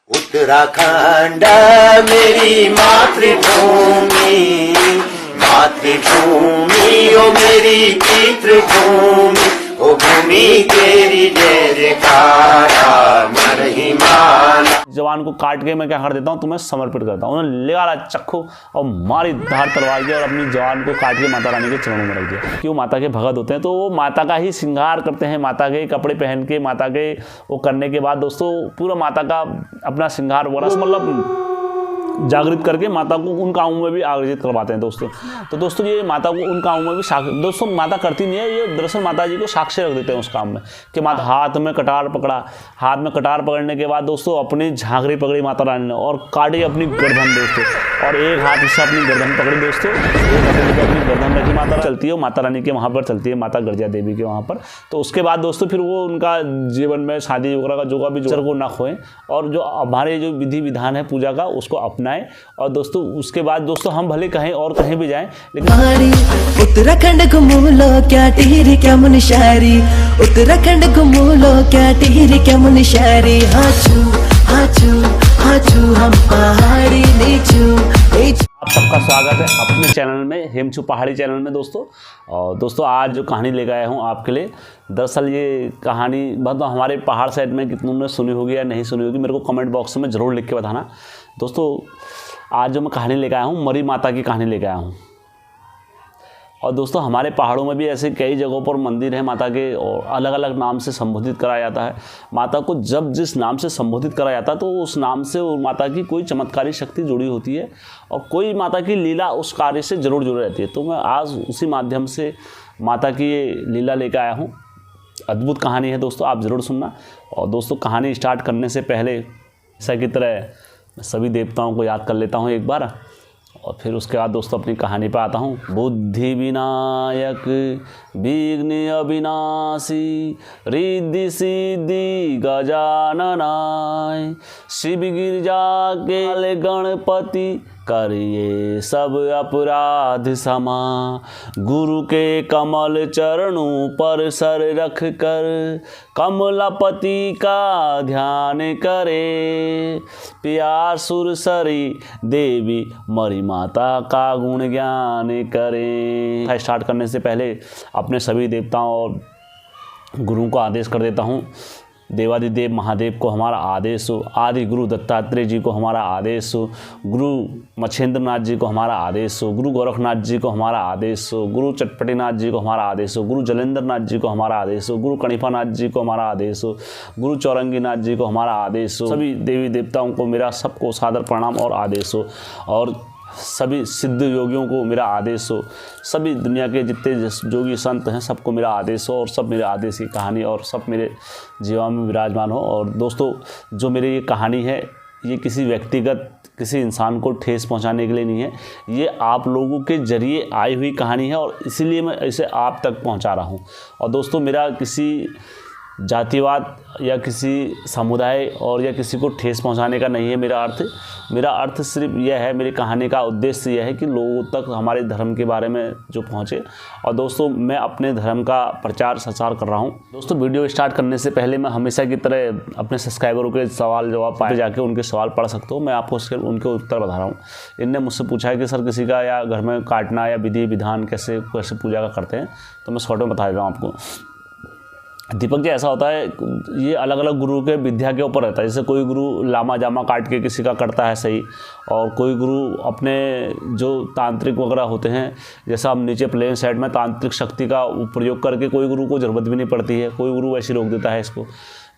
उत्तराखंड मेरी मातृभूमि, मातृभूमि ओ मेरी पितृभूमि, ओ भूमि तेरी जय जयकारा महिमान। जवान को काट के मैं क्या कर देता हूँ, तुम्हें समर्पित करता हूँ। उन्होंने ले वाला चक्खू और मारी धार तलवार की और अपनी जवान को काट के माता रानी के चरणों में रख दिया। क्यों? माता के भगत होते हैं तो वो माता का ही श्रृंगार करते हैं, माता के कपड़े पहन के, माता के वो करने के बाद दोस्तों पूरा माता का अपना श्रृंगार वगैरह मतलब जागृत करके माता को उन कामों में भी आयोजित करवाते हैं दोस्तों। तो दोस्तों ये माता को उन कामों में भी दोस्तों माता करती नहीं है, ये दरअसल माता जी को साक्षी रख देते हैं उस काम में कि माता हाथ में कटार पकड़ा, हाथ में कटार पकड़ने के बाद दोस्तों अपनी झांकरी पकड़ी माता रानी ने और काटी अपनी गर्दन दोस्तों, और एक हाथ से अपनी गर्दन पकड़ी दोस्तों, एक हाथ अपनी गर्दन रखी माता चलती है, माता रानी के वहाँ पर चलती है, माता गर्जिया देवी के वहाँ पर। तो उसके बाद दोस्तों फिर वो उनका जीवन में शादी वगैरह का जो भी को ना खोएं और जो हमारे जो विधि विधान है पूजा का उसको अपनाएं। और दोस्तों उसके बाद दोस्तों हम भले कहीं और कहीं भी जाएं, लेकिन उत्तराखंड घूमो लो क्या टिहरी क्या मुनशारी, उत्तराखंड घूमो लो क्या टिहरी क्या मुनशारी, हाचू हाचू हाचू हम पहाड़ी नीचू। आप सबका स्वागत है अपने चैनल में, हेमचू पहाड़ी चैनल में दोस्तों। और दोस्तों आज जो कहानी लेकर आया हूँ आपके लिए, दरअसल ये कहानी मतलब हमारे पहाड़ साइड में कितनों ने सुनी होगी या नहीं सुनी होगी, मेरे को कमेंट बॉक्स में ज़रूर लिख के बताना दोस्तों। आज जो मैं कहानी लेकर आया हूँ मरी माता की कहानी लेकर आया हूँ। और दोस्तों हमारे पहाड़ों में भी ऐसे कई जगहों पर मंदिर है माता के और अलग अलग नाम से संबोधित कराया जाता है। माता को जब जिस नाम से संबोधित कराया जाता है तो उस नाम से माता की कोई चमत्कारी शक्ति जुड़ी होती है और कोई माता की लीला उस कार्य से जरूर जुड़ी रहती है। तो मैं आज उसी माध्यम से माता की ये लीला लेकर आया हूँ। अद्भुत कहानी है दोस्तों, आप ज़रूर सुनना। और दोस्तों कहानी स्टार्ट करने से पहले ऐसा की तरह सभी देवताओं को याद कर लेता हूँ एक बार और फिर उसके बाद दोस्तों अपनी कहानी पर आता हूँ। बुद्धि विनायक विघ्न अविनाशी रिद्धि सिद्धि गजाननाय, शिव गिरजा के गणपति करिए सब अपराध क्षमा, गुरु के कमल चरणों पर सर रख कर कमलापति का ध्यान करे, प्यार सुरसरी देवी मरी माता का गुण ज्ञान करें। स्टार्ट करने से पहले अपने सभी देवताओं और गुरुओं को आदेश कर देता हूँ। देवादिदेव महादेव को हमारा आदेश हो, आदि गुरु दत्तात्रेय जी को हमारा आदेश हो, गुरु मच्छेंद्र नाथ जी को हमारा आदेश हो, गुरु गोरखनाथ जी को हमारा आदेश हो, गुरु चटपटीनाथ जी को हमारा आदेश हो, गुरु जलेंद्र नाथ जी को हमारा आदेश हो, गुरु कणिफानाथ जी को हमारा आदेश हो, गुरु चौरंगीनाथ जी को हमारा आदेश हो। सभी देवी देवताओं को मेरा सबको सादर प्रणाम और आदेश हो और सभी सिद्ध योगियों को मेरा आदेश हो, सभी दुनिया के जितने जोगी संत हैं सबको मेरा आदेश हो और सब मेरे आदेश की कहानी और सब मेरे जीवन में विराजमान हो। और दोस्तों जो मेरी ये कहानी है ये किसी व्यक्तिगत किसी इंसान को ठेस पहुंचाने के लिए नहीं है, ये आप लोगों के जरिए आई हुई कहानी है और इसीलिए मैं इसे आप तक पहुंचा रहा हूं। और दोस्तों मेरा किसी जातिवाद या किसी समुदाय और या किसी को ठेस पहुंचाने का नहीं है मेरा अर्थ सिर्फ यह है, मेरी कहानी का उद्देश्य यह है कि लोगों तक हमारे धर्म के बारे में जो पहुंचे। और दोस्तों मैं अपने धर्म का प्रचार प्रसार कर रहा हूं। दोस्तों वीडियो स्टार्ट करने से पहले मैं हमेशा की तरह अपने सब्सक्राइबरों के सवाल जवाब पाए जाके उनके सवाल पढ़ सकते हो, मैं आपको उनके उत्तर बता रहा हूँ। इनने मुझसे पूछा है कि सर किसी का या घर में काटना या विधि विधान कैसे पूजा का करते हैं, तो मैं शॉर्ट में बता देता हूँ आपको। दीपक जी ऐसा होता है ये अलग अलग गुरु के विद्या के ऊपर रहता है। जैसे कोई गुरु लामा जामा काट के किसी का करता है सही, और कोई गुरु अपने जो तांत्रिक वगैरह होते हैं, जैसा हम नीचे प्लेन साइड में तांत्रिक शक्ति का प्रयोग करके कोई गुरु को ज़रूरत भी नहीं पड़ती है, कोई गुरु वैसे रोक देता है इसको।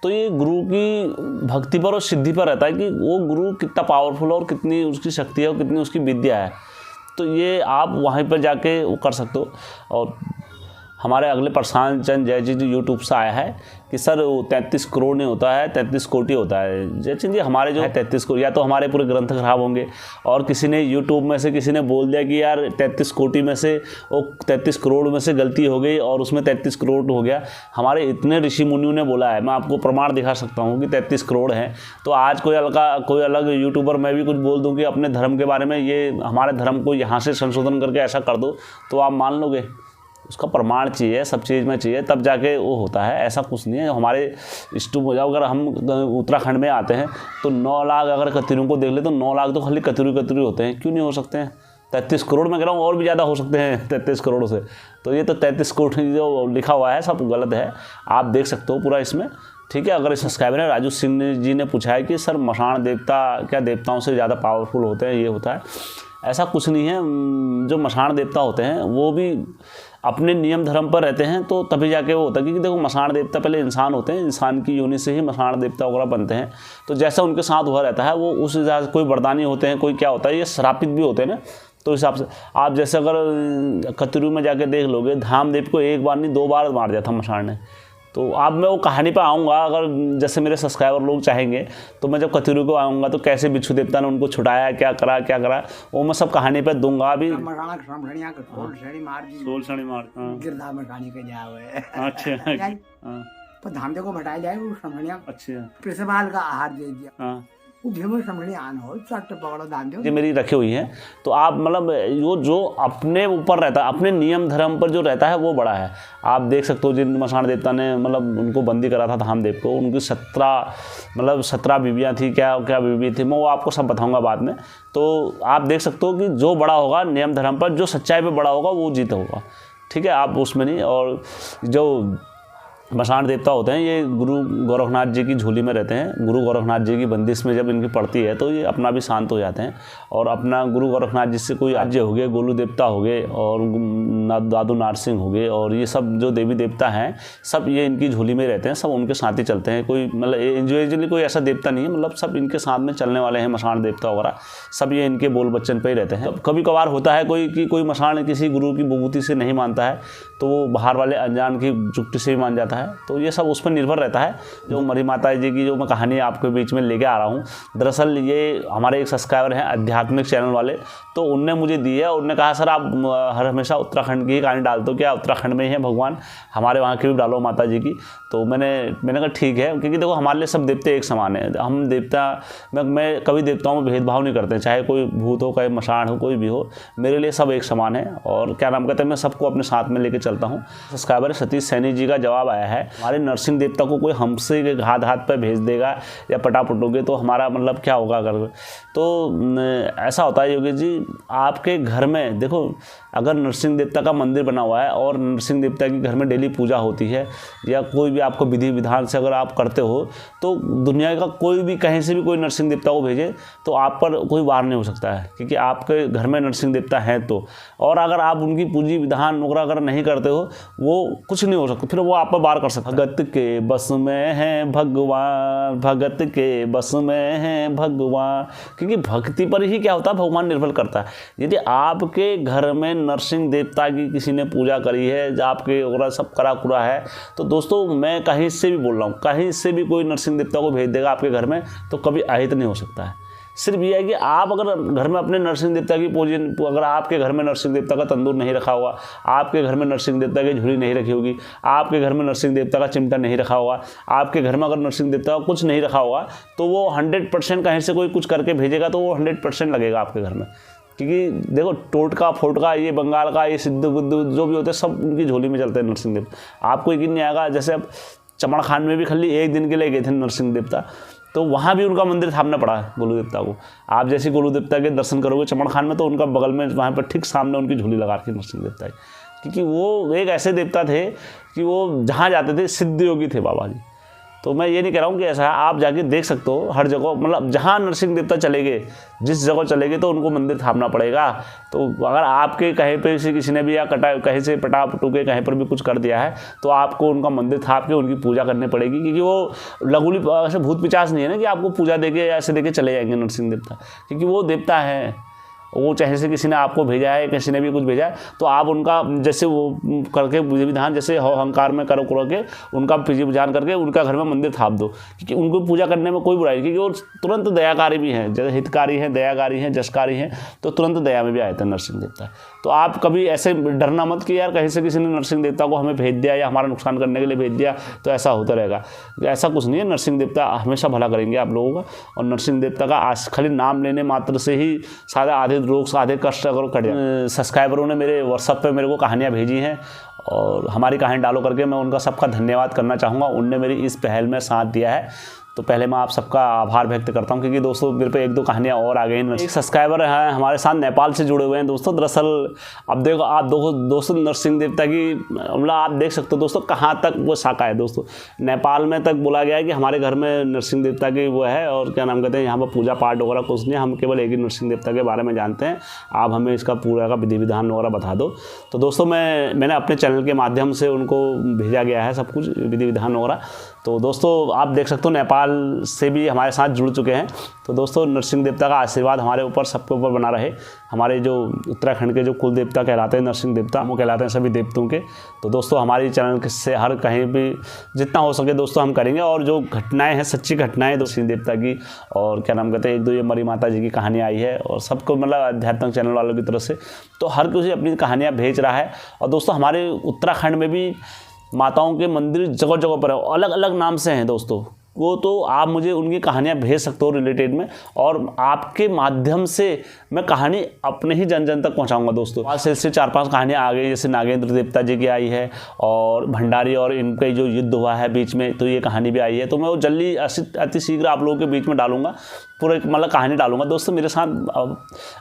तो ये गुरु की भक्ति पर और सिद्धि पर रहता है कि वो गुरु कितना पावरफुल और कितनी उसकी शक्ति है और कितनी उसकी विद्या है। तो ये आप वहीं पर जाके वो कर सकते हो। और हमारे अगले प्रशांत चंद जय जी यूट्यूब से आया है कि सर 33 करोड़ नहीं होता है 33 कोटि होता है। जय जी हमारे जो है 33 करोड़, या तो हमारे पूरे ग्रंथ खराब होंगे और किसी ने यूट्यूब में से किसी ने बोल दिया कि यार 33 कोटि में से वो 33 करोड़ में से गलती हो गई और उसमें 33 करोड़ हो गया। हमारे इतने ऋषि मुनियों ने बोला है, मैं आपको प्रमाण दिखा सकता हूँ कि 33 करोड़ हैं। तो आज कोई अलग यूट्यूबर मैं भी कुछ बोल दूँ कि अपने धर्म के बारे में ये हमारे धर्म को यहाँ से संशोधन करके ऐसा कर दो, तो आप मान लोगे? उसका प्रमाण चाहिए, सब चीज़ में चाहिए, तब जाके वो होता है। ऐसा कुछ नहीं है। हमारे अगर हम उत्तराखंड में आते हैं तो 9 लाख अगर कतरियों को देख ले तो 9 लाख तो खाली कतरी होते हैं। क्यों नहीं हो सकते हैं? 33 करोड़ में कह रहा हूँ, और भी ज़्यादा हो सकते हैं 33 करोड़ से। तो ये तो 33 करोड़ जो लिखा हुआ है सब गलत है, आप देख सकते हो पूरा इसमें, ठीक है। अगर इस सब्सक्राइबर है राजू सिंह जी ने पूछा है कि सर मसान देवता क्या देवताओं से ज़्यादा पावरफुल होते हैं, ये होता है, ऐसा कुछ नहीं है। जो मसान देवता होते हैं वो भी अपने नियम धर्म पर रहते हैं, तो तभी जाके वो होता है। क्योंकि देखो मसान देवता पहले इंसान होते हैं, इंसान की योनि से ही मसान देवता वगैरह बनते हैं। तो जैसा उनके साथ हुआ रहता है वो उस हिसाब से, कोई वरदानी होते हैं, कोई क्या होता है, ये श्रापित भी होते हैं ना। तो हिसाब से आप जैसे अगर कतरू में जाके देख लोगे, धामदेव को 1 बार नहीं 2 बार मार दिया था मसान ने। तो अब मैं वो कहानी पे आऊँगा, अगर जैसे मेरे सब्सक्राइबर लोग चाहेंगे तो मैं जब कतरू को आऊँगा तो कैसे बिच्छू देवता ने उनको छुड़ाया, क्या करा, वो मैं सब कहानी पे दूंगा। अभी अच्छा तो धामदेव को भटाया जाए वो समझिया। अच्छा प्रिंसिपाल का आहार दे दिया। वो भेमो समझने आन हो चट पकड़ो धामदेव। ये मेरी रखी हुई है। तो आप मतलब वो जो अपने ऊपर रहता है, अपने नियम धर्म पर जो रहता है वो बड़ा है। आप देख सकते हो जिन मसान देवता ने मतलब उनको बंदी करा था धामदेव को, उनकी 17 बीवियाँ थी, क्या बीवी थी, मैं वो आपको सब बताऊंगा बाद में। तो आप देख सकते हो कि जो बड़ा होगा नियम धर्म पर, जो सच्चाई पे बड़ा होगा वो जीता होगा, ठीक है। आप उसमें नहीं। और जो मसान देवता होते हैं ये गुरु गोरखनाथ जी की झोली में रहते हैं। गुरु गोरखनाथ जी की बंदिश में जब इनकी पड़ती है तो ये अपना भी शांत हो जाते हैं। और अपना गुरु गोरखनाथ जी से कोई राज्य हो गए, गोलू देवता हो गए और दादू नारसिंह हो गए, और ये सब जो देवी देवता हैं सब ये इनकी झोली में रहते हैं, सब उनके साथ ही चलते हैं। कोई मतलब इंडिविजुअली कोई ऐसा देवता नहीं है, मतलब सब इनके साथ में चलने वाले हैं। मसान देवता वगैरह सब ये इनके बोल बच्चन पर ही रहते हैं। कभी कभार होता है कोई मसान किसी गुरु की विभूति से नहीं मानता है तो वो बाहर वाले अनजान की जुक्ति से भी मान जाता है। तो ये सब उस पर निर्भर रहता है। जो मरी माता जी की जो मैं कहानी आपके बीच में लेके आ रहा हूँ, दरअसल ये हमारे एक सब्सक्राइबर हैं आध्यात्मिक चैनल वाले, तो उनने मुझे दी है। उन्होंने कहा सर आप हर हमेशा उत्तराखंड की ही कहानी डालते हो क्या? उत्तराखंड में ही है भगवान, हमारे वहाँ की भी डालो माता जी की। तो मैंने कहा ठीक है, क्योंकि देखो हमारे लिए सब देवते एक समान है। हम देवता मैं कभी देवताओं में भेदभाव नहीं करते, चाहे कोई भूत हो, चाहे मसान हो, कोई भी हो, मेरे लिए सब एक समान है। और क्या नाम कहते हैं, मैं सबको अपने साथ में लेके चलता हूँ। सब्सक्राइबर सतीश सैनी जी का जवाब आया है, हमारे नरसिंह देवता को कोई हमसे के हाथ पे भेज देगा या पटापटोगे तो हमारा मतलब क्या होगा अगर। तो ऐसा होता है योगी जी, आपके घर में देखो अगर नरसिंह देवता का मंदिर बना हुआ है और नरसिंह देवता की घर में डेली पूजा होती है या कोई भी आपको विधि विधान से अगर आप करते हो, तो दुनिया का कोई भी कहीं से भी कोई नरसिंह देवता को भेजे तो आप पर कोई वार नहीं हो सकता है, क्योंकि आपके घर में नरसिंह देवता हैं। तो और अगर आप उनकी पूजी विधान वगैरह अगर नहीं करते हो वो कुछ नहीं हो सकता, फिर वो आप पर वार कर सकता है। भगत के बस में है भगवान, भगत के बस में है भगवान, क्योंकि भक्ति पर ही क्या होता है भगवान निर्भर करता है। यदि आपके घर में नरसिंह देवता की किसी ने पूजा करी है, आपके वगैरह सब करा कुरा है, तो दोस्तों मैं कहीं से भी बोल रहा हूँ, कहीं से भी कोई नरसिंह देवता को भेज देगा आपके घर में तो कभी अहित नहीं हो सकता है। सिर्फ ये है कि आप अगर घर में अपने नरसिंह देवता की पूजन, अगर आपके घर में नरसिंह देवता का तंदूर नहीं रखा हुआ, आपके घर में नरसिंह देवता की झोली नहीं रखी होगी, आपके घर में नरसिंह देवता का चिमटा नहीं रखा हुआ, आपके घर में अगर नरसिंह देवता का कुछ नहीं रखा हुआ, तो वो 100% कहीं से कोई कुछ करके भेजेगा तो वो 100% लगेगा आपके घर में। क्योंकि देखो टोटका फोटका ये बंगाल का ये सिद्धू बुद्धू जो भी होते हैं सब उनकी झोली में चलते हैं नरसिंह देवता। आपको यकीन नहीं आएगा, जैसे अब चमड़ खान में भी खाली 1 दिन के लिए गए थे नरसिंह देवता, तो वहाँ भी उनका मंदिर थामना पड़ा है गोलू देवता को। आप जैसे गोलू देवता के दर्शन करोगे चमड़ खान में तो उनका बगल में वहाँ पर ठीक सामने उनकी झोली लगा रखी नरसिंह देवता है, क्योंकि वो एक ऐसे देवता थे कि वो जहाँ जाते थे सिद्ध योगी थे बाबा जी। तो मैं ये नहीं कह रहा हूँ कि ऐसा है, आप जाके देख सकते हो हर जगह, मतलब जहाँ नरसिंह देवता चले गए, जिस जगह चले गए तो उनको मंदिर थामना पड़ेगा। तो अगर आपके कहीं पे से किसी ने भी या कहीं से पटा पटू के कहीं पर भी कुछ कर दिया है तो आपको उनका मंदिर थाप के उनकी पूजा करनी पड़ेगी, क्योंकि वो लगुली ऐसे भूत पिचास नहीं है ना कि आपको पूजा दे के ऐसे दे के चले जाएंगे नरसिंह देवता, क्योंकि वो देवता है। वो चाहे से किसी ने आपको भेजा है, किसी ने भी कुछ भेजा है, तो आप उनका जैसे वो करके विधि विधान जैसे अहंकार में करो के उनका विधि विधान करके उनका घर में मंदिर थाप दो, क्योंकि उनको पूजा करने में कोई बुराई, क्योंकि वो तुरंत दयाकारी भी हैं, जैसे हितकारी हैं, दयाकारी हैं, जसकारी हैं, तो तुरंत दया में भी आए थे नरसिंह देवता। तो आप कभी ऐसे डरना मत कि यार कहीं से किसी ने नरसिंह देवता को हमें भेज दिया या हमारा नुकसान करने के लिए भेज दिया तो ऐसा होता रहेगा, ऐसा कुछ नहीं है। नरसिंह देवता हमेशा भला करेंगे आप लोगों का, और नरसिंह देवता का खाली नाम लेने मात्र से ही सारे आधे आधे रोग आधे कष्ट अगर कट जाए। सब्सक्राइबरों ने मेरे व्हाट्सएप पे मेरे को कहानियाँ भेजी हैं और हमारी कहानी डालो करके मैं उनका सबका धन्यवाद करना चाहूँगा। उनने मेरी इस पहल में साथ दिया है, तो पहले मैं आप सबका आभार व्यक्त करता हूं, क्योंकि दोस्तों मेरे पे 1-2 कहानियां और आ गई। एक सब्सक्राइबर हैं हमारे साथ नेपाल से जुड़े हुए हैं दोस्तों। दरअसल अब देखो आप दोस्तों नरसिंह देवता की मतलब आप देख सकते हो दोस्तों कहाँ तक वो शाखा है दोस्तों। नेपाल में तक बोला गया है कि हमारे घर में नरसिंह देवता की वो है और क्या नाम कहते हैं, यहाँ पर पूजा पाठ वगैरह कुछ नहीं, हम केवल एक ही नरसिंह देवता के बारे में जानते हैं। आप हमें इसका पूरा का विधि विधान वगैरह बता दो। तो दोस्तों मैंने अपने चैनल के माध्यम से उनको भेजा गया है सब कुछ विधि विधान वगैरह। तो दोस्तों आप देख सकते हो नेपाल से भी हमारे साथ जुड़ चुके हैं। तो दोस्तों नरसिंह देवता का आशीर्वाद हमारे ऊपर सबके ऊपर बना रहे। हमारे जो उत्तराखंड के जो कुल देवता कहलाते हैं नरसिंह देवता, वो कहलाते हैं सभी देवताओं के। तो दोस्तों हमारी चैनल से हर कहीं भी जितना हो सके दोस्तों हम करेंगे, और जो घटनाएं हैं सच्ची घटनाएं नरसिंह देवता की और क्या नाम कहते हैं 1-2 ये मरी माता जी की कहानी आई है और सबको मतलब आध्यात्मिक चैनल वालों की तरफ से तो हर कोई अपनी कहानियाँ भेज रहा है। और दोस्तों हमारे उत्तराखंड में भी माताओं के मंदिर जगह जगह पर है, अलग अलग नाम से हैं दोस्तों। वो तो आप मुझे उनकी कहानियाँ भेज सकते हो रिलेटेड में, और आपके माध्यम से मैं कहानी अपने ही जन जन तक पहुंचाऊंगा दोस्तों। आज से 4-5 कहानियाँ आ गई, जैसे नागेंद्र देवता जी की आई है और भंडारी और इनका जो युद्ध हुआ है बीच में, तो ये कहानी भी आई है। तो मैं वो जल्दी अति शीघ्र आप लोगों के बीच में डालूंगा, पूरे मतलब कहानी डालूंगा दोस्तों। मेरे साथ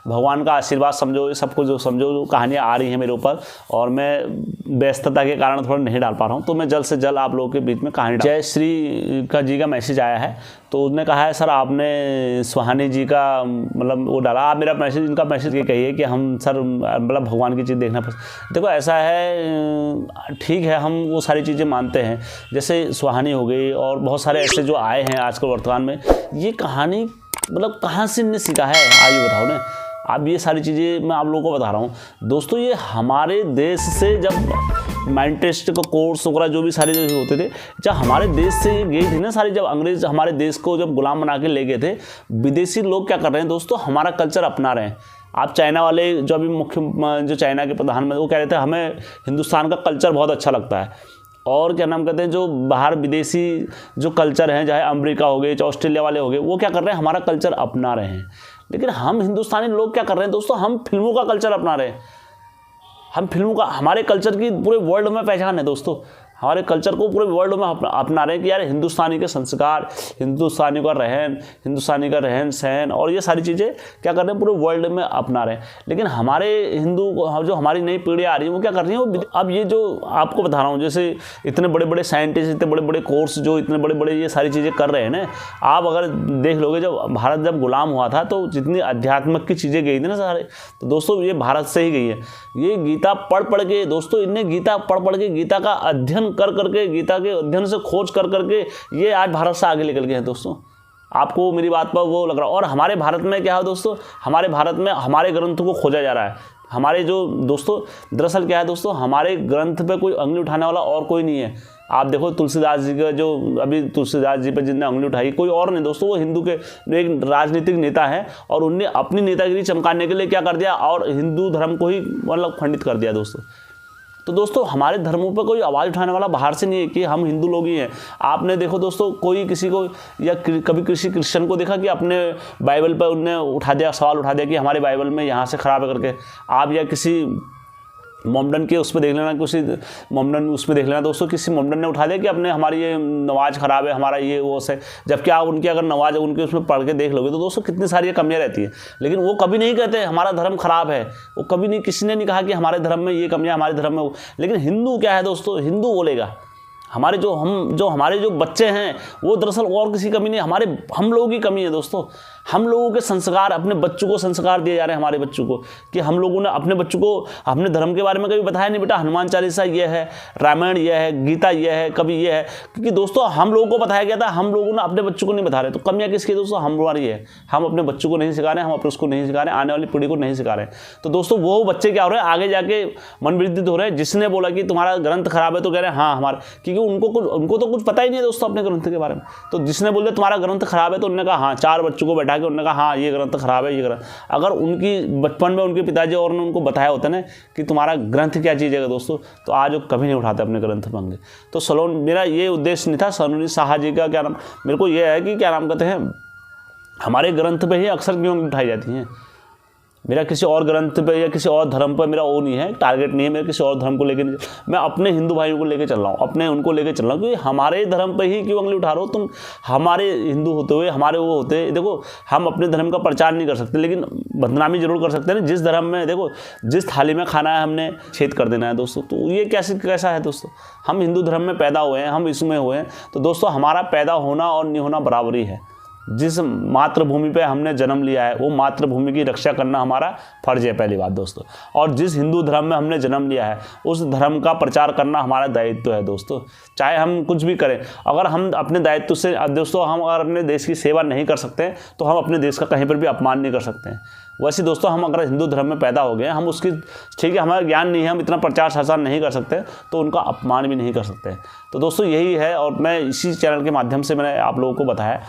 भगवान का आशीर्वाद समझो, सब कुछ जो समझो, जो कहानियाँ आ रही हैं मेरे ऊपर, और मैं व्यस्तता के कारण थोड़ा नहीं डाल पा रहा हूँ, तो मैं जल्द से जल्द आप लोगों के बीच में कहानी जय श्री का जी का मैसेज आया है। तो उसने कहा है सर आपने सुहानी जी का मतलब वो डाला, आप मेरा मैसेज इनका मैसेज ये कहिए कि हम सर मतलब भगवान की चीज़ देखना पसंद। देखो ऐसा है, ठीक है हम वो सारी चीज़ें मानते हैं, जैसे सुहानी हो गई और बहुत सारे ऐसे जो आए हैं आजकल वर्तमान में। ये कहानी मतलब कहाँ से इनने सीखा है आज ये बताओ ना। अब ये सारी चीज़ें मैं आप लोगों को बता रहा हूँ दोस्तों। ये हमारे देश से जब माइंड टेस्ट का कोर्स वगैरह जो भी सारे जो होते थे, जब हमारे देश से ये गई थी ना सारी, जब अंग्रेज हमारे देश को जब गुलाम बना के ले गए थे, विदेशी लोग क्या कर रहे हैं दोस्तों, हमारा कल्चर अपना रहे हैं। आप चाइना वाले जो अभी मुख्य जो चाइना के प्रधानमंत्री वो कह रहे थे हमें हिंदुस्तान का कल्चर बहुत अच्छा लगता है, और क्या नाम कहते हैं जो बाहर विदेशी जो कल्चर हैं, चाहे अमेरिका हो गए चाहे ऑस्ट्रेलिया वाले हो गए, वो क्या कर रहे हैं हमारा कल्चर अपना रहे हैं। लेकिन हम हिंदुस्तानी लोग क्या कर रहे हैं दोस्तों, हम फिल्मों का कल्चर अपना रहे हैं। हम फिल्मों का, हमारे कल्चर की पूरे वर्ल्ड में पहचान है दोस्तों, हमारे कल्चर को पूरे वर्ल्ड में अपना रहे हैं कि यार हिंदुस्तानी के संस्कार, हिंदुस्तानी का हिंदुस्तानी का रहन सहन और ये सारी चीज़ें क्या कर रहे हैं पूरे वर्ल्ड में अपना रहे हैं। लेकिन हमारे हिंदू जो हमारी नई पीढ़ी आ रही है वो क्या कर रही है, वो अब ये जो आपको बता रहा हूँ, जैसे इतने बड़े बड़े साइंटिस्ट, इतने बड़े बड़े कोर्स जो इतने बड़े बड़े ये सारी चीज़ें कर रहे हैं ना। आप अगर देख लोगे जब भारत जब गुलाम हुआ था तो जितनी अध्यात्मक की चीज़ें गई थी ना सारे, तो दोस्तों ये भारत से ही गई है। ये गीता पढ़ के दोस्तों, इनने गीता पढ़ के गीता का अध्ययन कर करके, गीता के अध्ययन से खोज कर करके ये आज भारत से आगे निकल गए हैं दोस्तों। आपको मेरी बात पर वो लग रहा है। और हमारे भारत में क्या है दोस्तों, हमारे भारत में हमारे ग्रंथों को खोजा जा रहा है। हमारे जो दोस्तों दरअसल क्या है दोस्तों, हमारे ग्रंथ पे कोई उंगली उठाने वाला और कोई नहीं है। आप देखो तुलसीदास जी का जो अभी तुलसीदास जी पे जिनने उंगली उठाई कोई और नहीं दोस्तों, वो हिंदू के एक राजनीतिक नेता है और उनने अपनी नेतागिरी चमकाने के लिए क्या कर दिया और हिंदू धर्म को ही मतलब खंडित कर दिया दोस्तों। तो दोस्तों हमारे धर्मों पर कोई आवाज़ उठाने वाला बाहर से नहीं है कि हम हिंदू लोग ही हैं। आपने देखो दोस्तों कोई किसी को या कभी किसी क्रिश्चियन को देखा कि अपने बाइबल पर उनने उठा दिया, सवाल उठा दिया कि हमारे बाइबल में यहाँ से ख़राब है करके। आप या किसी मोमडन के उस पर देख लेना, किसी मोमडन उसमें देख लेना दोस्तों, किसी मोमडन ने उठा दिया कि अपने हमारी ये नमाज ख़राब है, हमारा ये वो से, जबकि आप उनकी अगर नमाज उनके उसमें पढ़ के देख लोगे तो दोस्तों कितनी सारी कमियाँ रहती हैं। लेकिन वो कभी नहीं कहते हमारा धर्म ख़राब है, वो कभी नहीं, किसी ने नहीं कहा कि हमारे धर्म में ये कमियाँ, हमारे धर्म में वो। लेकिन हिंदू क्या है दोस्तों, हिंदू बोलेगा हमारे हमारे जो बच्चे हैं वो दरअसल और किसी कमी नहीं, हम लोगों की कमी है दोस्तों। हम लोगों के संस्कार, अपने बच्चों को संस्कार दिए जा रहे हैं हमारे बच्चों को, कि हम लोगों ने अपने बच्चों को अपने धर्म के बारे में कभी बताया नहीं, बेटा हनुमान चालीसा ये है, रामायण ये है, गीता ये है, कभी ये है। क्योंकि दोस्तों हम लोगों को बताया गया था, हम लोगों ने अपने बच्चों को नहीं बता रहे। तो कमियाँ किसकी दोस्तों, हमारी है। हम अपने बच्चों को नहीं सिखा रहे हैं, हम अपने उसको नहीं सिखा रहे हैं, आने वाली पीढ़ी को नहीं सिखा रहे हैं। तो दोस्तों वो बच्चे क्या हो रहे हैं, आगे जाके मनवृद्धित हो रहे हैं। जिसने बोला कि तुम्हारा ग्रंथ खराब है तो कह रहे हैं हाँ हमारा, क्योंकि उनको तो कुछ पता ही नहीं है दोस्तों अपने ग्रंथ के बारे में। तो जिसने बोल दिया तुम्हारा ग्रंथ खराब है तो उन्होंने कहा हाँ, 4 बच्चों को बैठा के उन्होंने कहा हाँ ये ग्रंथ खराब है, ये ग्रंथ। अगर उनकी बचपन में उनके पिताजी और ने उनको बताया होता ना कि तुम्हारा ग्रंथ क्या चीज़ है दोस्तों, तो आज वो कभी नहीं उठाते अपने ग्रंथ मंगे। तो सलोन, मेरा ये उद्देश्य नहीं था सलोनी शाह जी का क्या नाम, मेरे को ये है कि क्या नाम कहते हैं, हमारे ग्रंथ पे ही अक्सर क्यों उठाई जाती हैं। मेरा किसी और ग्रंथ पे या किसी और धर्म पर मेरा वो नहीं है, टारगेट नहीं है मेरा किसी और धर्म को लेकर नहीं, मैं अपने हिंदू भाइयों को लेकर चल रहा हूँ, अपने उनको लेकर चल रहा हूँ। क्योंकि हमारे धर्म पर ही क्यों उंगली उठा रहे हो तुम, हमारे हिंदू होते हुए हमारे वो होते। देखो हम अपने धर्म का प्रचार नहीं कर सकते, लेकिन बदनामी जरूर कर सकते हैं ना। जिस धर्म में देखो जिस थाली में खाना है हमने छेद कर देना है दोस्तों, तो ये कैसा है दोस्तों। हम हिंदू धर्म में पैदा हुए हैं, हम इसमें हुए हैं, तो दोस्तों हमारा पैदा होना और नहीं होना बराबरी है। जिस मातृभूमि पे हमने जन्म लिया है वो मातृभूमि की रक्षा करना हमारा फर्ज है, पहली बात दोस्तों। और जिस हिंदू धर्म में हमने जन्म लिया है उस धर्म का प्रचार करना हमारा दायित्व है दोस्तों। चाहे हम कुछ भी करें, अगर हम अपने दायित्व से दोस्तों हम अगर अपने देश की सेवा नहीं कर सकते तो हम अपने देश का कहीं पर भी अपमान नहीं कर सकते हैं। वैसे दोस्तों हम अगर हिंदू धर्म में पैदा हो गए, हम उसकी ठीक है हमारा ज्ञान नहीं है, हम इतना प्रचार प्रसार नहीं कर सकते, तो उनका अपमान भी नहीं कर सकते। तो दोस्तों यही है, और मैं इसी चैनल के माध्यम से मैंने आप लोगों को बताया।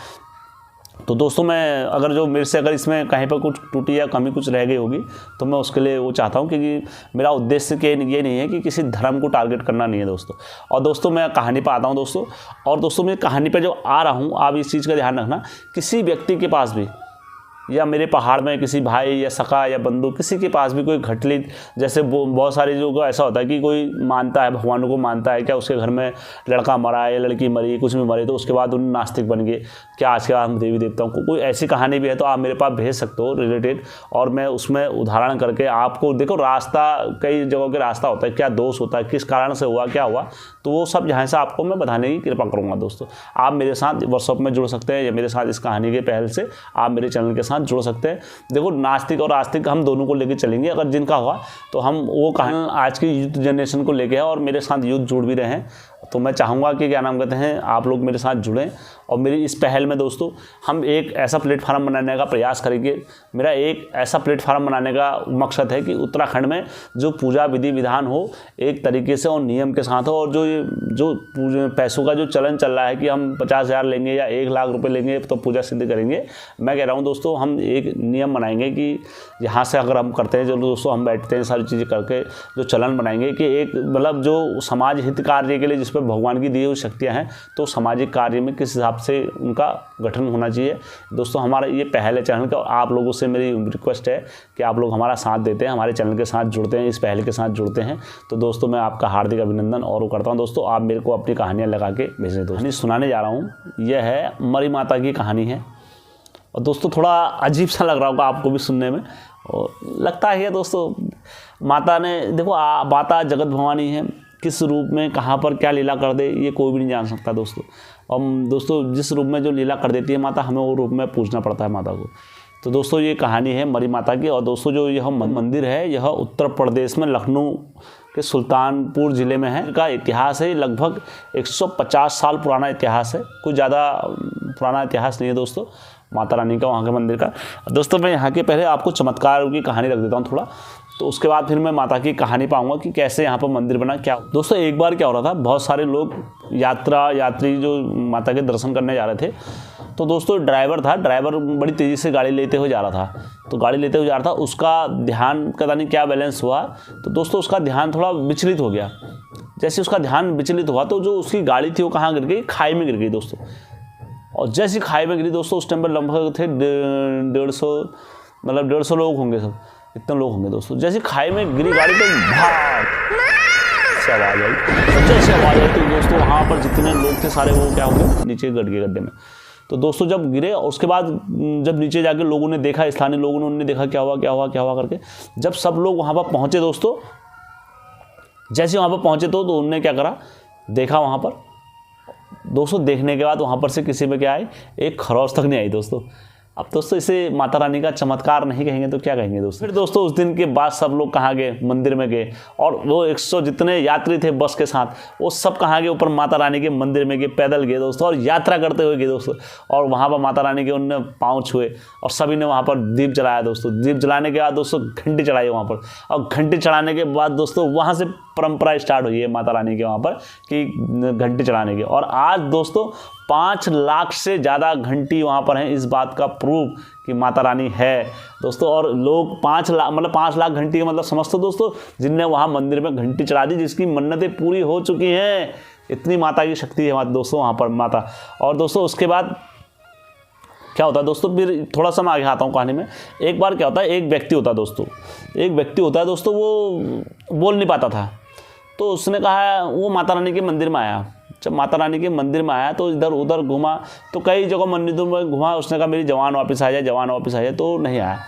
तो दोस्तों मैं अगर जो मेरे से अगर इसमें कहीं पर कुछ टूटी या कमी कुछ रह गई होगी तो मैं उसके लिए वो चाहता हूँ, क्योंकि मेरा उद्देश्य ये नहीं है कि किसी धर्म को टारगेट करना नहीं है दोस्तों। और दोस्तों मैं कहानी पर आता हूँ दोस्तों, और दोस्तों मैं कहानी पर जो आ रहा हूँ आप इस चीज़ का ध्यान रखना, किसी व्यक्ति के पास भी या मेरे पहाड़ में किसी भाई या सखा या बंधु किसी के पास भी कोई घटली, जैसे बहुत सारे लोगों को ऐसा होता है कि कोई मानता है भगवानों को मानता है, क्या उसके घर में लड़का मरा है या लड़की मरी कुछ भी मरे तो उसके बाद उन नास्तिक बन गए, क्या आज के बाद हम देवी देवताओं को, कोई ऐसी कहानी भी है तो आप मेरे पास भेज सकते हो रिलेटेड, और मैं उसमें उदाहरण करके आपको देखो रास्ता कई जगहों के रास्ता होता है, क्या दोष होता है, किस कारण से हुआ क्या हुआ, तो वो सब यहाँ से आपको मैं बताने की कृपा करूँगा दोस्तों। आप मेरे साथ व्हाट्सएप में जुड़ सकते हैं या मेरे साथ इस कहानी के पहल से आप मेरे चैनल के साथ जुड़ सकते हैं। देखो नास्तिक और आस्तिक हम दोनों को लेकर चलेंगे, अगर जिनका हुआ तो हम वो कहानी आज की यूथ जनरेशन को लेके है, और मेरे साथ यूथ जुड़ भी रहे हैं। तो मैं चाहूँगा कि क्या नाम कहते हैं आप लोग मेरे साथ जुड़ें, और मेरी इस पहल में दोस्तों हम एक ऐसा प्लेटफार्म बनाने का प्रयास करेंगे। मेरा एक ऐसा प्लेटफार्म बनाने का मकसद है कि उत्तराखंड में जो पूजा विधि विधान हो एक तरीके से और नियम के साथ हो, और जो पैसों का जो चलन चल रहा है कि हम 50,000 लेंगे या 1 लाख रुपए लेंगे तो पूजा सिद्ध करेंगे, मैं कह रहा हूँ दोस्तों हम एक नियम बनाएंगे कि यहाँ से अगर हम करते हैं जो दोस्तों हम बैठते हैं सारी चीज़ें करके जो चलन बनाएंगे कि एक मतलब जो समाज हित कार्य के लिए जिस पर भगवान की दी हुई शक्तियाँ हैं तो सामाजिक कार्य में किस हिसाब से उनका गठन होना चाहिए दोस्तों। हमारा ये पहले चैनल का, और आप लोगों से मेरी रिक्वेस्ट है कि आप लोग हमारा साथ देते हैं, हमारे चैनल के साथ जुड़ते हैं, इस पहल के साथ जुड़ते हैं। तो दोस्तों मैं आपका हार्दिक अभिनंदन और करता हूँ दोस्तों। आप मेरे को अपनी कहानियाँ लगा के भेजें। कहानी सुनाने जा रहा हूँ, यह है मरी माता की कहानी है, और दोस्तों थोड़ा अजीब सा लग रहा होगा आपको भी सुनने में, और लगता है दोस्तों माता ने देखो माता जगत भवानी है, किस रूप में कहाँ पर क्या लीला कर दे ये कोई भी नहीं जान सकता दोस्तों। और दोस्तों जिस रूप में जो लीला कर देती है माता, हमें वो रूप में पूजना पड़ता है माता को। तो दोस्तों ये कहानी है मरी माता की। और दोस्तों जो यह मंदिर है यह उत्तर प्रदेश में लखनऊ के सुल्तानपुर ज़िले में है। का इतिहास है लगभग 150 साल पुराना इतिहास है, कोई ज़्यादा पुराना इतिहास नहीं है दोस्तों माता रानी का वहाँ के मंदिर का। दोस्तों मैं यहाँ के पहले आपको चमत्कार की कहानी रख देता हूँ थोड़ा, तो उसके बाद फिर मैं माता की कहानी पाऊंगा कि कैसे यहाँ पर मंदिर बना क्या। दोस्तों एक बार क्या हो रहा था, बहुत सारे लोग यात्री जो माता के दर्शन करने जा रहे थे, तो दोस्तों ड्राइवर बड़ी तेज़ी से गाड़ी लेते हुए जा रहा था। तो गाड़ी लेते हुए जा रहा था, उसका ध्यान पता नहीं क्या बैलेंस हुआ, तो दोस्तों उसका ध्यान थोड़ा विचलित हो गया। जैसे उसका ध्यान विचलित हुआ तो जो उसकी गाड़ी थी वो कहाँ गिर गई, खाई में गिर गई दोस्तों। और जैसी खाई में गिरी दोस्तों उस टाइम पर लगभग थे 150 लोग होंगे, सब इतने लोग होंगे दोस्तों। जैसे खाई में गिरी गाड़ी तो भाग से आवाज़ आई, जैसे आवाज़ आई तो दोस्तों वहाँ पर जितने लोग थे सारे वो क्या हो गए, नीचे गड़ गए गड्ढे में। तो दोस्तों जब गिरे और उसके बाद जब नीचे जाके लोगों ने देखा, स्थानीय लोगों ने उन्होंने देखा क्या हुआ करके, जब सब लोग वहाँ पर पहुँचे दोस्तों, जैसे वहाँ पर पहुँचे तो उन्होंने क्या करा, देखा वहाँ पर दोस्तों। देखने के बाद वहाँ पर से किसी में क्या आई, एक खरौच तक नहीं आई दोस्तों। अब दोस्तों इसे माता रानी का चमत्कार नहीं कहेंगे तो क्या कहेंगे दोस्तों। फिर दोस्तों उस दिन के बाद सब लोग कहाँ गए, मंदिर में गए, और वो 100 जितने यात्री थे बस के साथ वो सब कहाँ गए, ऊपर माता रानी के मंदिर में गए, पैदल गए दोस्तों, और यात्रा करते हुए गए दोस्तों। और वहाँ पर माता रानी के उनने पाँव छुए और सभी ने वहाँ पर दीप जलाया दोस्तों। दीप जलाने के बाद दोस्तों घंटी चढ़ाई वहाँ पर, और घंटी चढ़ाने के बाद दोस्तों वहाँ से परंपरा स्टार्ट हुई है माता रानी के वहाँ पर कि घंटी चढ़ाने की। और आज दोस्तों 5 लाख से ज़्यादा घंटी वहाँ पर हैं, इस बात का प्रूफ कि माता रानी है दोस्तों। और लोग 5 लाख घंटी का मतलब समझते दोस्तों, जिनने वहाँ मंदिर में घंटी चढ़ा दी, जिसकी मन्नतें पूरी हो चुकी हैं। इतनी माता की शक्ति है दोस्तों वहाँ पर माता। और दोस्तों उसके बाद क्या होता है दोस्तों, फिर थोड़ा सा मैं आगे आता हूँ कहानी में। एक बार क्या होता है, एक व्यक्ति होता है दोस्तों, वो बोल नहीं पाता था। तो उसने कहा, वो माता रानी के मंदिर में आया। जब माता रानी के मंदिर में आया तो इधर उधर घुमा, तो कई जगह मंदिरों में घुमा। उसने कहा मेरी जवान वापस आ जाए, तो नहीं आया।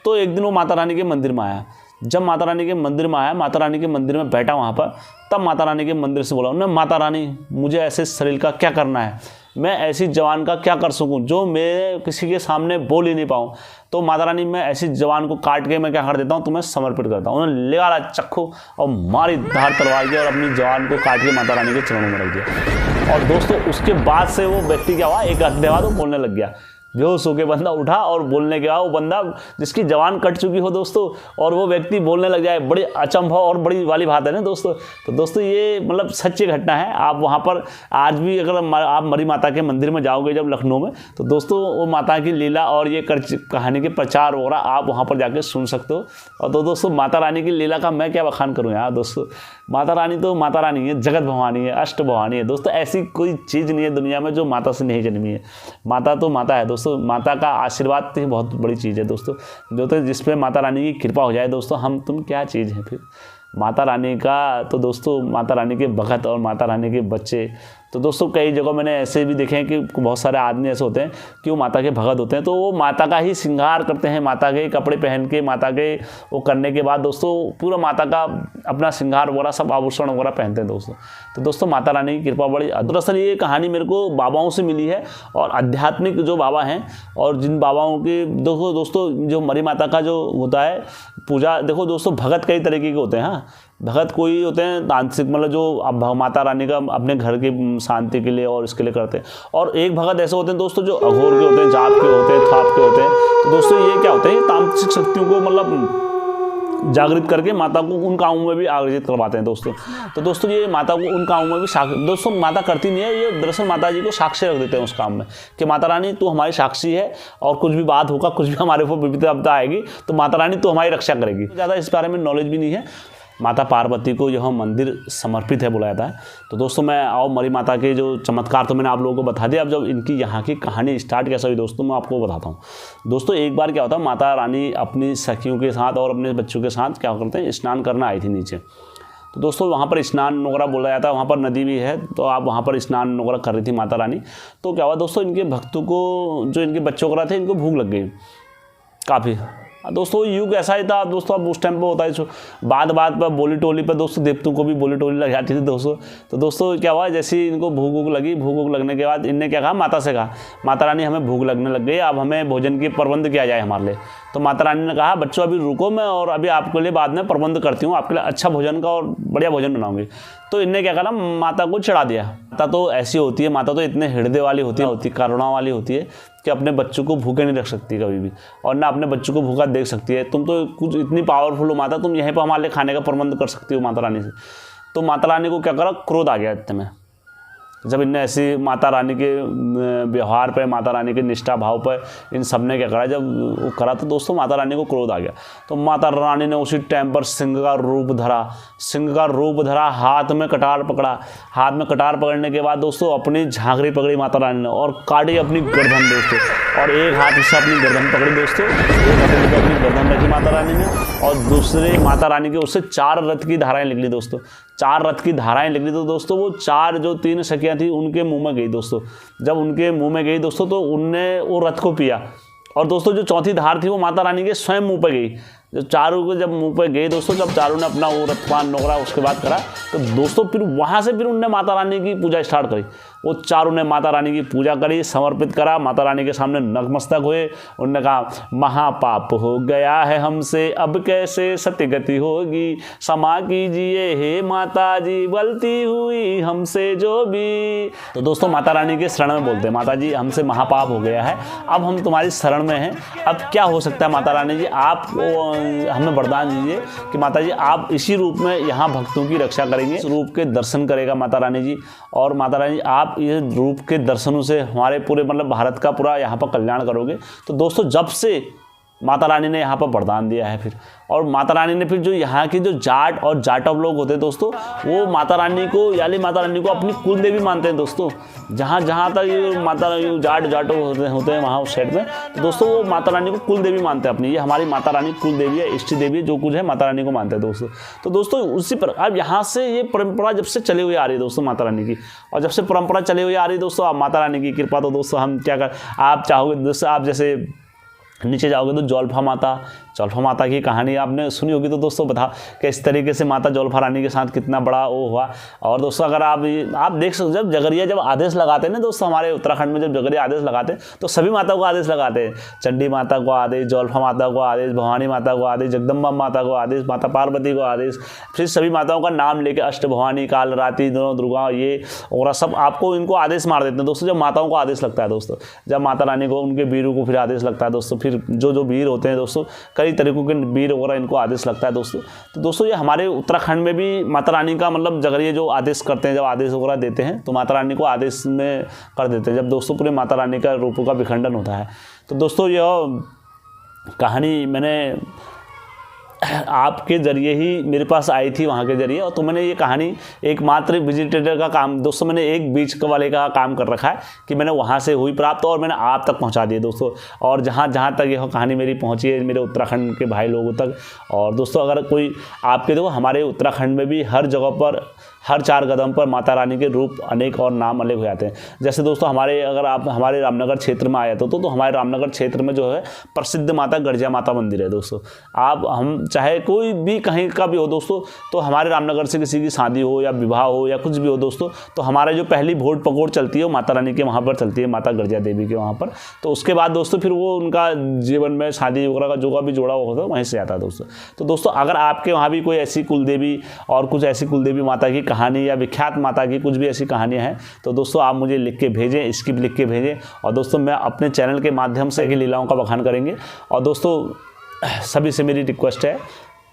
तो एक दिन वो माता रानी के मंदिर में आया। जब माता रानी के मंदिर में आया, माता रानी के मंदिर में बैठा वहाँ पर, तब माता रानी के मंदिर से बोला उन्होंने, माता रानी मुझे ऐसे शरीर का क्या करना है, मैं ऐसी जवान का क्या कर सकूं जो मैं किसी के सामने बोल ही नहीं पाऊँ। तो माता रानी मैं ऐसी जवान को काट के मैं क्या कर देता हूँ, तुम्हें समर्पित करता हूँ। उन्होंने ले आया चक्कू और मारी धार तलवार की और अपनी जवान को काट के माता रानी के चरणों में रख दिया। और दोस्तों उसके बाद से वो व्यक्ति क्या हुआ, एक घंटे बाद वो बोलने लग गया। बेहोश होकर बंदा उठा और बोलने के बाद वो बंदा जिसकी जवान कट चुकी हो दोस्तों, और वो व्यक्ति बोलने लग जाए, बड़ी अचंभव और बड़ी वाली बात है ना दोस्तों। तो दोस्तों ये मतलब सच्ची घटना है। आप वहाँ पर आज भी अगर आप मरी माता के मंदिर में जाओगे जब लखनऊ में, तो दोस्तों वो माता की लीला और ये कहानी के प्रचार वगैरह आप वहाँ पर जाके सुन सकते हो। और तो दोस्तों माता रानी की लीला का मैं क्या बखान करूँ यार दोस्तों। माता रानी तो माता रानी है, जगत भवानी है, अष्ट भवानी है दोस्तों। ऐसी कोई चीज़ नहीं है दुनिया में जो माता से नहीं जन्मी है। माता तो माता है दोस्तों। माता का आशीर्वाद तो बहुत बड़ी चीज़ है दोस्तों। जो तो जिस पे माता रानी की कृपा हो जाए दोस्तों, हम तुम क्या चीज़ है फिर। माता रानी का तो दोस्तों, माता रानी के भगत और माता रानी के बच्चे, तो दोस्तों कई जगह मैंने ऐसे भी देखे हैं कि बहुत सारे आदमी ऐसे होते हैं कि वो माता के भगत होते हैं, तो वो माता का ही श्रृंगार करते हैं, माता के कपड़े पहन के, माता के वो करने के बाद दोस्तों पूरा माता का अपना श्रृंगार वगैरह सब आभूषण वगैरह पहनते हैं दोस्तों। तो दोस्तों माता रानी की कृपा बड़ी। दरअसल ये कहानी मेरे को बाबाओं से मिली है, और आध्यात्मिक जो बाबा हैं और जिन बाबाओं के देखो दोस्तों, जो मरी माता का जो होता है पूजा, देखो दोस्तों भगत कई तरीके के होते हैं। हाँ, भगत कोई होते हैं तांत्रिक, मतलब जो अब माता रानी का अपने घर की शांति के लिए और इसके लिए करते हैं। और एक भगत ऐसे होते हैं दोस्तों जो अघोर के होते हैं, जाप के होते हैं, थाप के होते हैं। तो दोस्तों ये क्या होते हैं, ये तांत्रिक शक्तियों को मतलब जागृत करके माता को उन कामों में भी आयोजित करवाते हैं दोस्तों। तो दोस्तों ये माता को उन कामों में भी दोस्तों माता करती नहीं है, ये दरअसल माता जी को साक्षी रख देते हैं उस काम में कि माता रानी तू हमारी साक्षी है, और कुछ भी बात होगा, कुछ भी हमारे ऊपर विपत्ति आपदा आएगी तो माता रानी तू हमारी रक्षा करेगी। ज़्यादा इस बारे में नॉलेज भी नहीं है। माता पार्वती को यह मंदिर समर्पित है बोला जाता है। तो दोस्तों मैं आओ मरी माता के जो चमत्कार तो मैंने आप लोगों को बता दिया। अब जब इनकी यहाँ की कहानी स्टार्ट कैसे हुई दोस्तों, मैं आपको बताता हूँ। दोस्तों एक बार क्या होता है, माता रानी अपनी सखियों के साथ और अपने बच्चों के साथ क्या करते हैं, स्नान करना आई थी नीचे। तो दोस्तों वहाँ पर स्नान वगैरह बोला जाता है, वहाँ पर नदी भी है, तो आप वहाँ पर स्नान वगैरह कर रही थी माता रानी। तो क्या हुआ दोस्तों, इनके भक्तों को, जो इनके बच्चों वगैरह थे, इनको भूख लग गई काफ़ी। दोस्तों युग ऐसा ही था दोस्तों, अब उस टाइम पे होता है बात पर बोली टोली पर दोस्तों देवतों को भी बोली टोली लग जाती थी दोस्तों। तो दोस्तों क्या हुआ, जैसे ही इनको भूख लगी, भूख लगने के बाद इनने क्या कहा, माता से कहा, माता रानी हमें भूख लगने लग गई, अब हमें भोजन की प्रबंध किया जाए हमारे लिए। तो माता रानी ने कहा बच्चों अभी रुको, मैं और अभी आपके लिए बाद में प्रबंध करती हूँ, आपके लिए अच्छा भोजन का और बढ़िया भोजन बनाऊंगी। तो इनने क्या कहा, माता को चढ़ा दिया। माता तो ऐसी होती है, माता तो इतने हृदय वाली होती है, करुणा वाली होती है कि अपने बच्चों को भूखे नहीं रख सकती कभी भी, और ना अपने बच्चों को भूखा देख सकती है। तुम तो कुछ इतनी पावरफुल हो माता, तुम यहीं पर हमारे लिए खाने का प्रबंध कर सकती हो माता रानी से। तो माता रानी को क्या करा, क्रोध आ गया इतने में। जब इनने ऐसी माता रानी के व्यवहार पे, माता रानी के निष्ठा भाव पर इन सब ने क्या करा, जब वो करा तो दोस्तों माता रानी को क्रोध आ गया। तो माता रानी ने उसी टाइम पर सिंह का रूप धरा, हाथ में कटार पकड़ा। हाथ में कटार पकड़ने के बाद दोस्तों अपनी झांकरी पकड़ी माता रानी ने और काटी अपनी गर्दन दोस्तों, और एक हाथ से अपनी गर्दन पकड़ी दोस्तों, एक हाथ में अपनी गर्दन रखी माता रानी ने, और दूसरे माता रानी के उससे 4 रथ की धाराएं निकली दोस्तों। 4 रथ की धाराएं निकली तो दोस्तों वो 4 जो 3 सखियाँ थी उनके मुंह में गई दोस्तों। जब उनके मुंह में गई दोस्तों तो उनने वो रथ को पिया, और दोस्तों जो चौथी धार थी वो माता रानी के स्वयं मुंह पर गई। जो चारों को जब मुंह पे गए दोस्तों, जब चारों ने अपना वो रथपान नोकरा उसके बाद करा, तो दोस्तों फिर वहाँ से फिर उनने माता रानी की पूजा स्टार्ट करी। वो चारों ने माता रानी की पूजा करी, समर्पित करा, माता रानी के सामने नतमस्तक हुए। उन्होंने कहा महापाप हो गया है हमसे, अब कैसे सत्य गति होगी, क्षमा कीजिए हे माता जी, गलती हुई हमसे जो भी। तो दोस्तों माता रानी के शरण में बोलते हैं, माता जी हमसे महापाप हो गया है, अब हम तुम्हारी शरण में हैं, अब क्या हो सकता है माता रानी जी, आप हमें वरदान दीजिए कि माता जी आप इसी रूप में यहाँ भक्तों की रक्षा करेंगे। इस रूप के दर्शन करेगा माता रानी जी, और माता रानी आप इस रूप के दर्शनों से हमारे पूरे मतलब भारत का पूरा यहाँ पर कल्याण करोगे। तो दोस्तों जब से माता रानी ने यहाँ पर वरदान दिया है फिर। और माता रानी ने फिर जो यहाँ की जो जाट और जाटव लोग होते हैं दोस्तों, वो माता रानी को यानी माता रानी को अपनी कुल देवी मानते हैं दोस्तों। जहाँ तक ये माता जाटव होते हैं वहाँ उस साइड में, तो दोस्तों वो माता रानी को कुल देवी मानते हैं अपनी। ये हमारी माता रानी कुल देवी है, इष्ट देवी है, जो कुछ है माता रानी को मानते हैं दोस्तों। तो दोस्तों उसी पर अब यहाँ से ये परंपरा जब से चली हुई आ रही है दोस्तों माता रानी की, और जब से परंपरा चली हुई आ रही है दोस्तों, आप माता रानी की कृपा तो दोस्तों हम क्या कर, आप चाहोगे दोस्तों, आप जैसे नीचे जाओगे तो जौलफा माता की कहानी आपने सुनी होगी। तो दोस्तों बता कि इस तरीके से माता जौलफा रानी के साथ कितना बड़ा वो हुआ। और दोस्तों अगर आप देख सकते, जब जगरिया जब आदेश लगाते हैं ना दोस्तों, हमारे उत्तराखंड में जब जगरिया आदेश लगाते हैं तो सभी माता को आदेश लगाते हैं। चंडी माता को आदेश, जौलफा माता को आदेश, भवानी माता को आदेश, जगदम्बा माता को आदेश, माता पार्वती को आदेश, फिर सभी माताओं का नाम लेके अष्ट भवानी, काल रात्रि, दोनों दुर्गा, ये और सब आपको इनको आदेश मार देते हैं दोस्तों। जब माताओं को आदेश लगता है दोस्तों, जब माता रानी को उनके वीरों को फिर आदेश लगता है दोस्तों, फिर जो वीर होते हैं दोस्तों, कई तरीकों के वीर वगैरह इनको आदेश लगता है दोस्तों। तो दोस्तों ये हमारे उत्तराखंड में भी माता रानी का मतलब जगरिया जो आदेश करते हैं, जब आदेश वगैरह देते हैं तो माता रानी को आदेश में कर देते हैं, जब दोस्तों पूरे माता रानी का रूपों का विखंडन होता है। तो दोस्तों यह कहानी मैंने आपके ज़रिए ही मेरे पास आई थी, वहाँ के ज़रिए। और तो मैंने ये कहानी एकमात्र विजिटेटर का काम दोस्तों, मैंने एक बीच वाले का काम कर रखा है कि मैंने वहाँ से हुई प्राप्त और मैंने आप तक पहुँचा दिए दोस्तों। और जहाँ तक यह कहानी मेरी पहुँची है मेरे उत्तराखंड के भाई लोगों तक। और दोस्तों अगर कोई आपके देखो, हमारे उत्तराखंड में भी हर जगह पर, हर 4 कदम पर माता रानी के रूप अनेक और नाम अलग हो जाते हैं। जैसे दोस्तों अगर आप हमारे रामनगर क्षेत्र में आए तो हमारे रामनगर क्षेत्र में जो है प्रसिद्ध माता गर्जिया माता मंदिर है दोस्तों। हम चाहे कोई भी कहीं का भी हो दोस्तों, तो हमारे रामनगर से किसी की शादी हो या विवाह हो या कुछ भी हो दोस्तों, तो हमारे जो पहली भोट पकोड़ चलती है वो माता रानी के वहाँ पर चलती है, माता गर्जिया देवी के वहाँ पर। तो उसके बाद दोस्तों फिर वो उनका जीवन में शादी वगैरह का जो भी जोड़ा हुआ होता है वहीं से आता है दोस्तों। तो दोस्तों अगर आपके वहाँ भी कोई ऐसी कुलदेवी और कुछ ऐसी कुलदेवी माता की कहानी या विख्यात माता की कुछ भी ऐसी कहानियाँ हैं तो दोस्तों आप मुझे लिख के भेजें, स्क्रिप्ट लिख के भेजें। और दोस्तों मैं अपने चैनल के माध्यम से लीलाओं का बखान करेंगे। और दोस्तों सभी से मेरी रिक्वेस्ट है,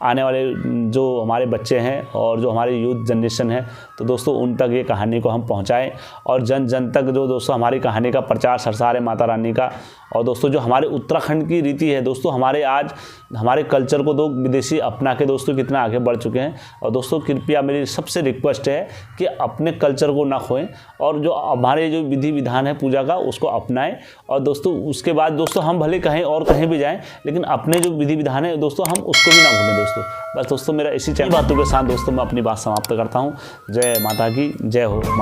आने वाले जो हमारे बच्चे हैं और जो हमारी यूथ जनरेशन है, तो दोस्तों उन तक ये कहानी को हम पहुंचाएं और जन जन तक जो दोस्तों हमारी कहानी का प्रचार सरसार है माता रानी का। और दोस्तों जो हमारे उत्तराखंड की रीति है दोस्तों, हमारे कल्चर को विदेशी अपना के दोस्तों कितना आगे बढ़ चुके हैं। और दोस्तों कृपया मेरी सबसे रिक्वेस्ट है कि अपने कल्चर को ना खोएं और जो हमारे जो विधि विधान है पूजा का उसको अपनाएं। और दोस्तों उसके बाद दोस्तों हम भले कहीं और कहीं भी जाएं, लेकिन अपने जो विधि विधान है दोस्तों हम उसको भी ना भूलें दोस्तों। बस दोस्तों मेरा इसी बातों के साथ दोस्तों मैं अपनी बात समाप्त करता हूँ। जय माता की, जय हो माता।